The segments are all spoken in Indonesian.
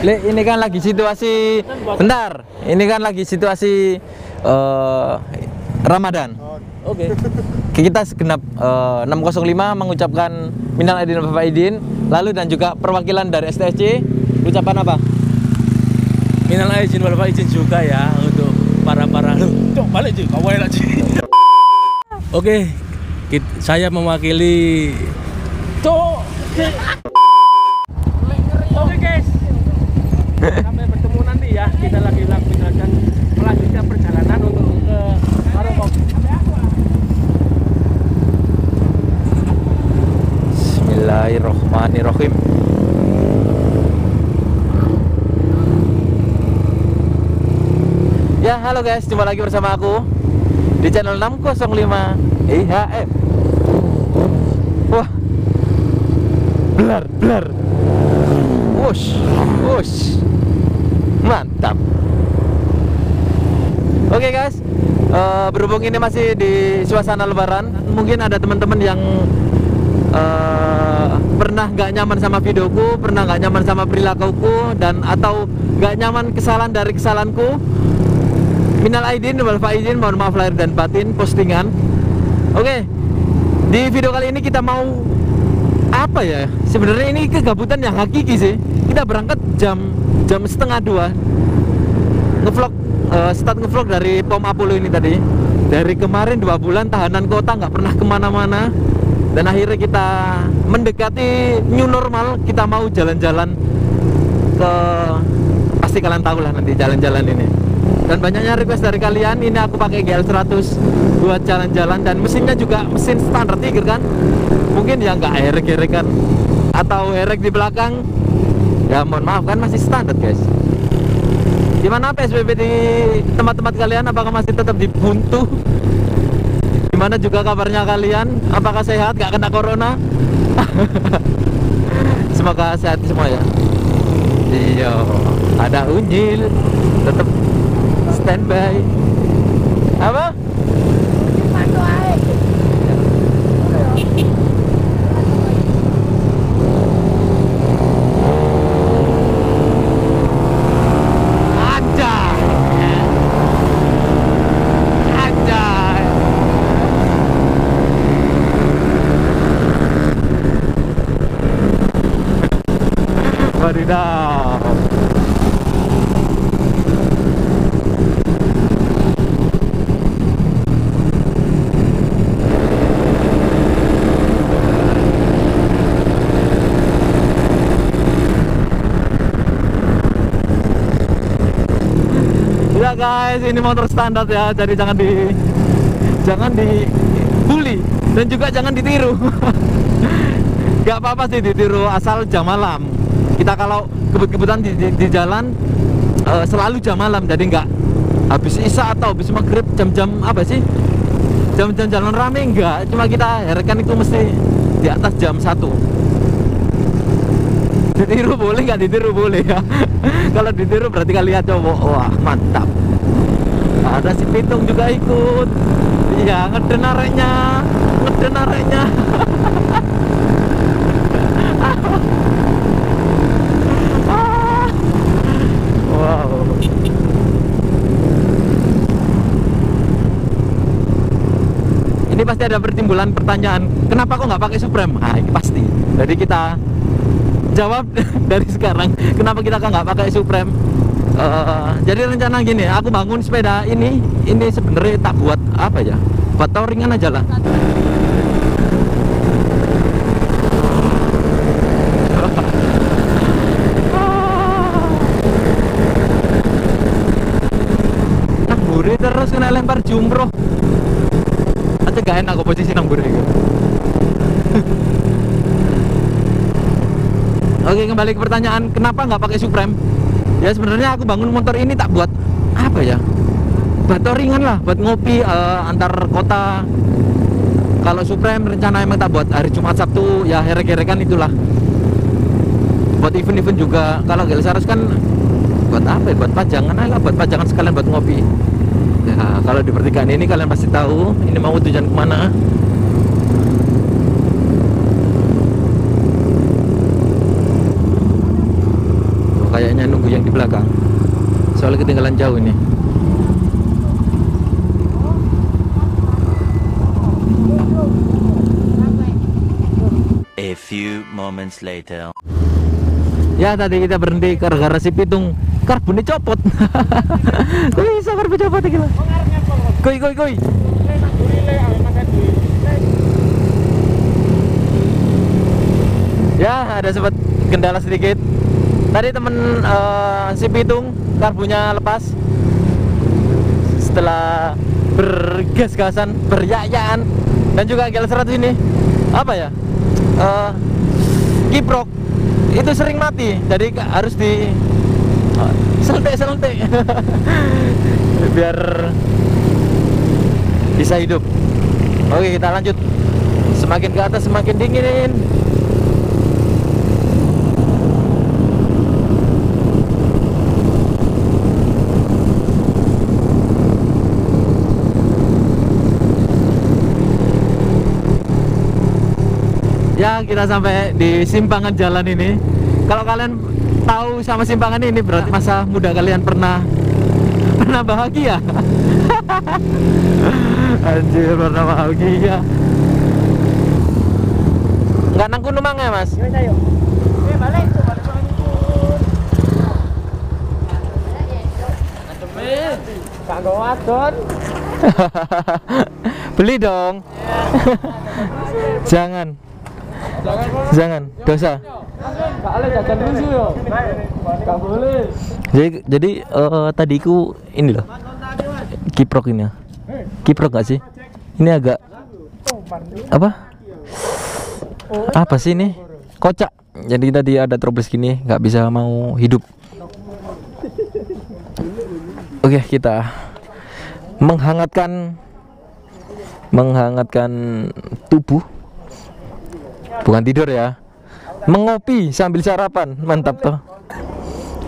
ini kan lagi situasi, bentar, ini kan lagi situasi Ramadan. Oke. Kita segenap 605 mengucapkan minal aidin wal faizin, lalu dan juga perwakilan dari STSC ucapan apa? Minal aidin wal faizin juga ya untuk para Cok, balik Ji, kawai lagi. Oke, saya mewakili Cok. Oke guys, sampai bertemu nanti ya. Kita lagi menjalankan melanjutkan perjalanan untuk ke Maroko. Bismillahirrahmanirrahim. Ya, halo guys, jumpa lagi bersama aku di channel 605 IHF. Wah, blar. Wush, mantap. Oke guys, berhubung ini masih di suasana lebaran, mungkin ada teman-teman yang pernah nggak nyaman sama videoku, pernah nggak nyaman sama perilakuku, dan atau nggak nyaman kesalahan dari kesalahanku. Minal aidin wal faizin, mohon maaf lahir dan batin postingan. Oke, di video kali ini kita mau apa ya? Sebenarnya ini kegabutan yang hakiki sih. Kita berangkat jam 1:30 ngevlog, start ngevlog dari Pom Apollo ini tadi. Dari kemarin 2 bulan tahanan kota, nggak pernah kemana-mana. Dan akhirnya kita mendekati new normal. Kita mau jalan-jalan ke, pasti kalian tahu lah nanti jalan-jalan ini. Dan banyaknya request dari kalian, ini aku pakai GL100 buat jalan-jalan. Dan mesinnya juga mesin standar Tiger kan. Mungkin ya nggak herek-herek kan, atau herek di belakang. Ya mohon maaf kan, masih standar guys. Gimana PSBB di tempat-tempat kalian? Apakah masih tetap dibuntu? Gimana juga kabarnya kalian? Apakah sehat? Gak kena corona? Semoga sehat semua ya. Iya, ada Unyil tetap standby. Apa? Wadidaw. Ya guys, ini motor standar ya, jadi jangan dibully dan juga jangan ditiru. Gak apa-apa sih ditiru, asal jam malam. Kita kalau kebut-kebutan di jalan selalu jam malam, jadi nggak habis isya atau habis maghrib jam-jam apa sih, jam-jam jalan rame enggak. Cuma kita herekan itu mesti di atas jam 1. Ditiru boleh, nggak ditiru boleh ya. Kalau ditiru berarti kalian cowok. Wah mantap. Ada si Pitung juga ikut. Iya, ngeden areknya. Wow. Ini pasti ada pertimbulan pertanyaan, kenapa kok nggak pakai Supreme? Ah, ini pasti. Jadi kita jawab dari sekarang, kenapa kita nggak pakai Supreme. Jadi rencana gini, aku bangun sepeda ini sebenarnya tak buat apa ya, buat touringan aja lah. Terus kena lempar jumroh aja, gak enak aku posisi nang buri. Oke, kembali ke pertanyaan, kenapa nggak pakai Supreme? Ya sebenarnya aku bangun motor ini tak buat apa ya, buat touringan lah, buat ngopi antar kota. Kalau Supreme rencana emang tak buat hari Jumat Sabtu ya, herek-herekan itulah. Buat event-event juga. Kalau GL100 kan buat apa ya, buat pajangan aja, buat pajangan sekalian buat ngopi. Ya, kalau di pertigaan ini kalian pasti tahu ini mau tujuan kemana. Kayaknya nunggu nunggu yang di belakang. Soalnya ketinggalan jauh ini. A few moments later. Ya tadi kita berhenti gara-gara si pitung karbonnya copot. Kok bisa karbon copot iki lho. Koi. Ya ada sempat kendala sedikit. Tadi temen si pitung karbonnya lepas. Setelah bergas-gasan, beryak-yakan, dan juga GL100 ini apa ya? Kiprok itu sering mati, jadi harus di selentik biar bisa hidup. Oke, kita lanjut. Semakin ke atas semakin dingin. Ya, kita sampai di simpangan jalan ini. Kalau kalian tahu sama simpangan ini, berarti masa muda kalian pernah bahagia. Anjir, pernah bahagia. Enggak nang kuno mang ya, Mas? Iya, ayo. Balik tuh, Kagak wadon. Beli dong. Jangan, dosa. Jadi tadiku ini loh. Kiprok ini. Kiprok gak sih? Ini agak apa sih ini? Kocak. Jadi tadi ada troubles gini, nggak bisa mau hidup. Oke, kita menghangatkan tubuh. Bukan tidur ya, mengopi sambil sarapan, mantap toh.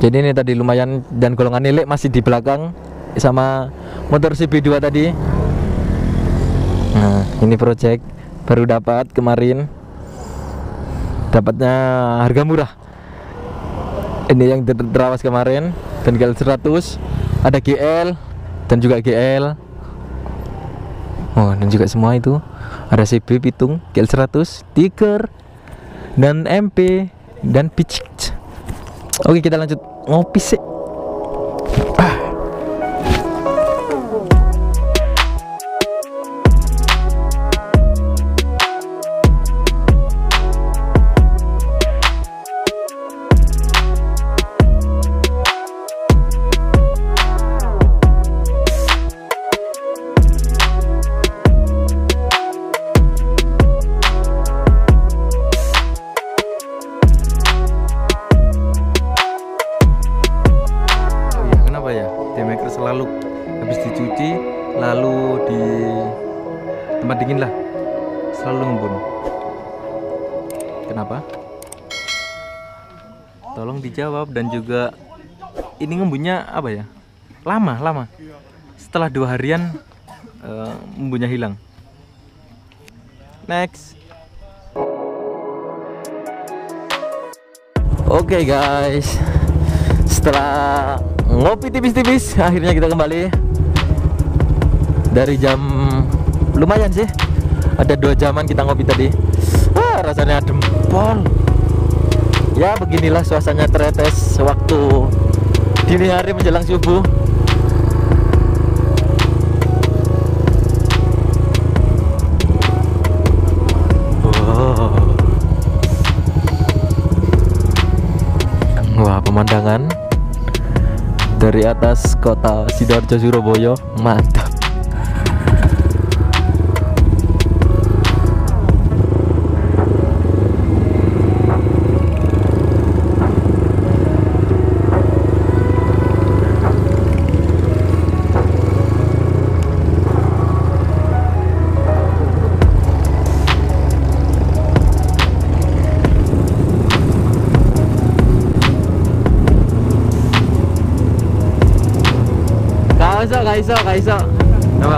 Jadi ini tadi lumayan, dan golongan nilai masih di belakang sama motor CB2 tadi. Nah, ini project baru dapat kemarin, dapatnya harga murah. Ini yang terawas kemarin, dan GL100, ada GL dan juga GL. Oh, dan juga semua itu ada CB pitung, GL100, Tiger, dan MP, dan Pitch. Oke, kita lanjut ngopi sih. Demaker selalu habis dicuci lalu di tempat dingin lah, selalu ngembun. Kenapa? Tolong dijawab. Dan juga ini ngembunnya apa ya, lama setelah 2 harian embunnya hilang. Next. Oke guys, setelah ngopi tipis-tipis, akhirnya kita kembali. Dari jam lumayan sih, ada 2 jaman kita ngopi tadi. Rasanya adem pol. Ya beginilah suasananya Tretes waktu dini hari menjelang subuh. Wah, pemandangan dari atas kota Sidoarjo Surabaya mantap. Gak iso. Apa?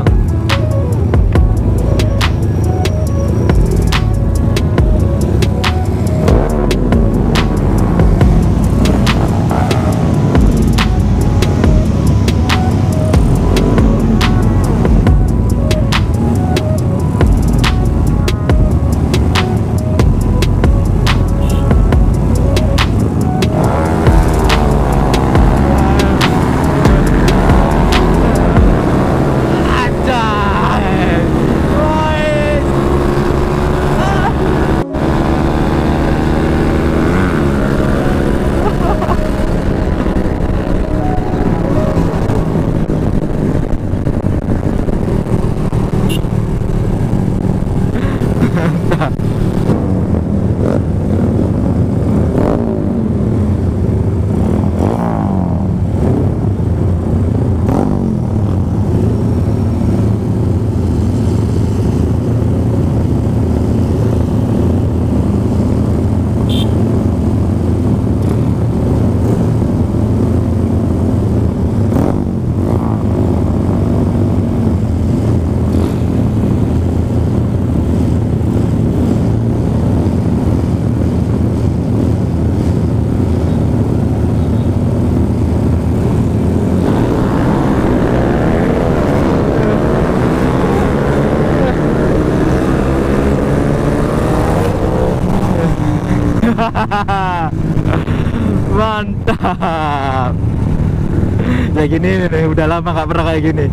Mantap. Ya gini nih, udah lama nggak pernah kayak gini.